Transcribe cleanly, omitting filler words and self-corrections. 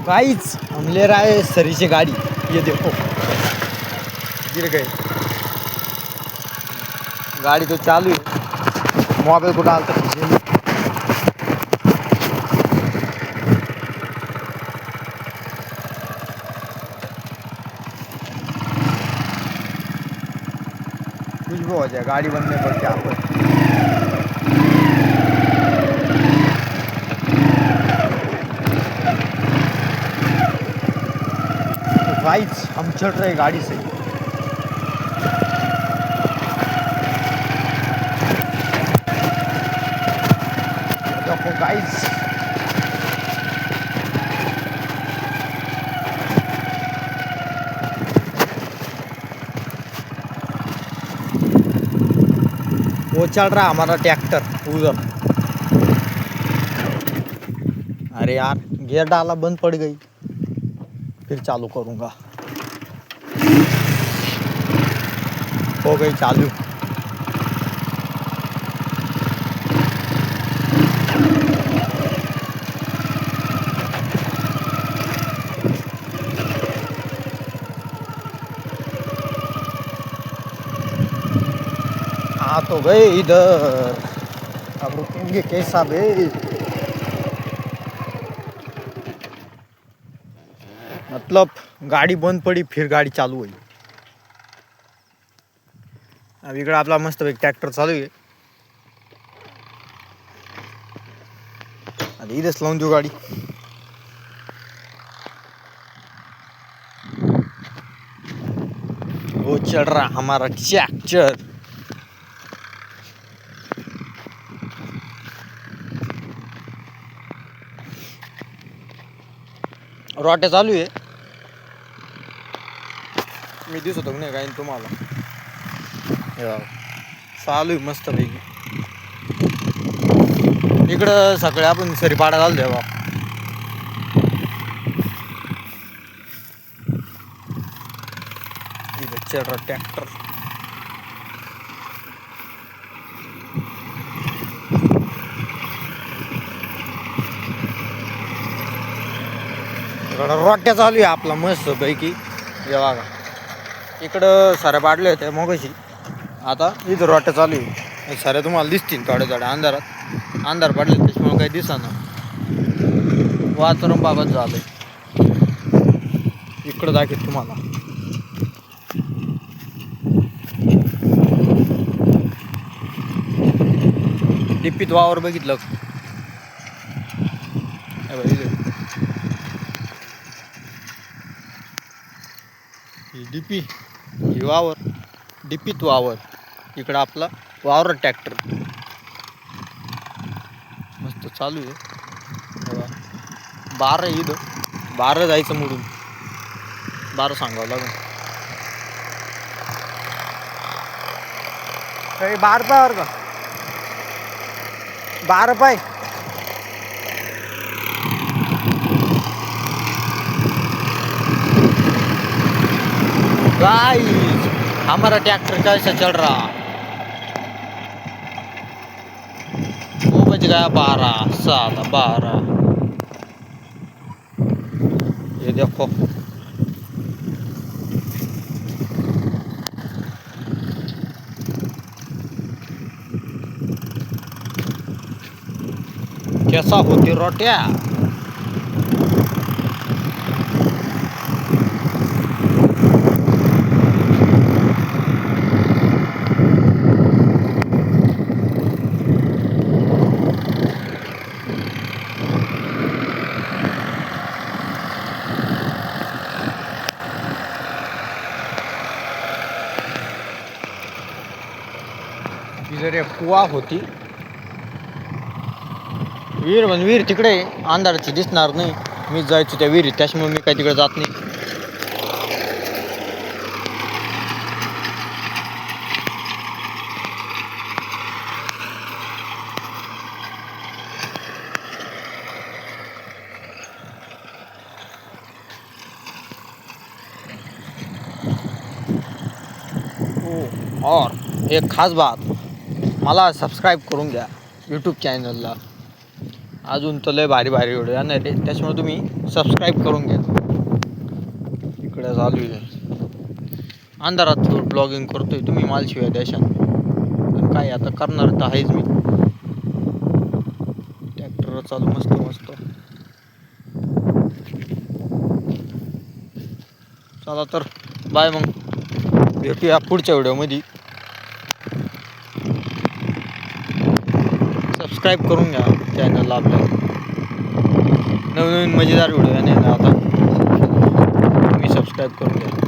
Guys हम ले रहा है सरी से गाड़ी। ये देखो गिर गए। गाड़ी तो चालू है, मोबाइल को डालते खींचे। कुछ भी हो जाए, गाड़ी बनने पर क्या पर। तो गाइस हम चल रहे गाड़ी से। देखो गाइस वो चल रहा हमारा ट्रैक्टर उधर। अरे यार गियर डाला बंद पड़ गई, फिर चालू करूंगा। हो गई चालू। आ तो गए इधर, अब रुकेंगे कैसा बे। मतलब गाडी बंद पडी, फिर गाडी चालू हुई। अब इकडे आपला मस्त एक ट्रॅक्टर चालू आहे। आता इथेच लावून देऊ गाडी। वो चल रहा हमारा ट्रैक्टर। रोट्या चालू आहे। मी दिसतो नाही काय तुम्हाला। चालू आहे मस्त पैकी। इकडं सगळे आपण सरी पाडा घालू देवा। इधर चल रहा ट्रैक्टर। रोट्या चालू आहे आपला मस्त पैकी। हे बघा इकडं सारे पाडले होते मगाशी, आता इथं रोट्या चालू आहे। सारे तुम्हाला दिसतील थोड्या थोड्या अंधारात। अंधार पडले त्याच्यामुळे काही दिसेना, वातावरण बाबत झालंय। इकडं दाखवत तुम्हाला। डिप्पीत वावर बघितलं। डिपी ही वावर, डिपीत वावर। इकडं आपला वावर ट्रॅक्टर मस्त चालू आहे। 12 इथं 12 जायचं मोडून, 12 सांगावं लागेल। 12 पाय का 12 पाय। गाइस हमारा ट्रैक्टर कैसा चल रहा। वो बज गया 12 साला 12। ये देखो कैसा होती रोटियां। इधर एक कुवा होती। विहीर तिकडे अंधाराची दिसणार नाही। मी जायचो त्या विहिरीत, त्याच्यामुळे मी काही तिकडे जात नाही। और एक खास बात, मला सबस्क्राईब करून घ्या यूट्यूब चॅनलला। अजून तर लय भारी भारी व्हिडिओ येणार आहे, त्याच्यामुळे तुम्ही सबस्क्राईब करून घ्या. इकडे चालू आहे अंधारात ब्लॉगिंग करतोय, तुम्ही मालशिवाय द्याशान पण काय आता करणार तर आहेच मी. ट्रॅक्टर चालू मस्त मस्त. चला तर बाय, मग भेटूया पुढच्या व्हिडिओमध्ये. सबस्क्राईब करून घ्या चॅनलला आपल्या. नवीन नवीन मजेदार व्हिडिओ येणार आता, तुम्ही सबस्क्राईब करून घ्या.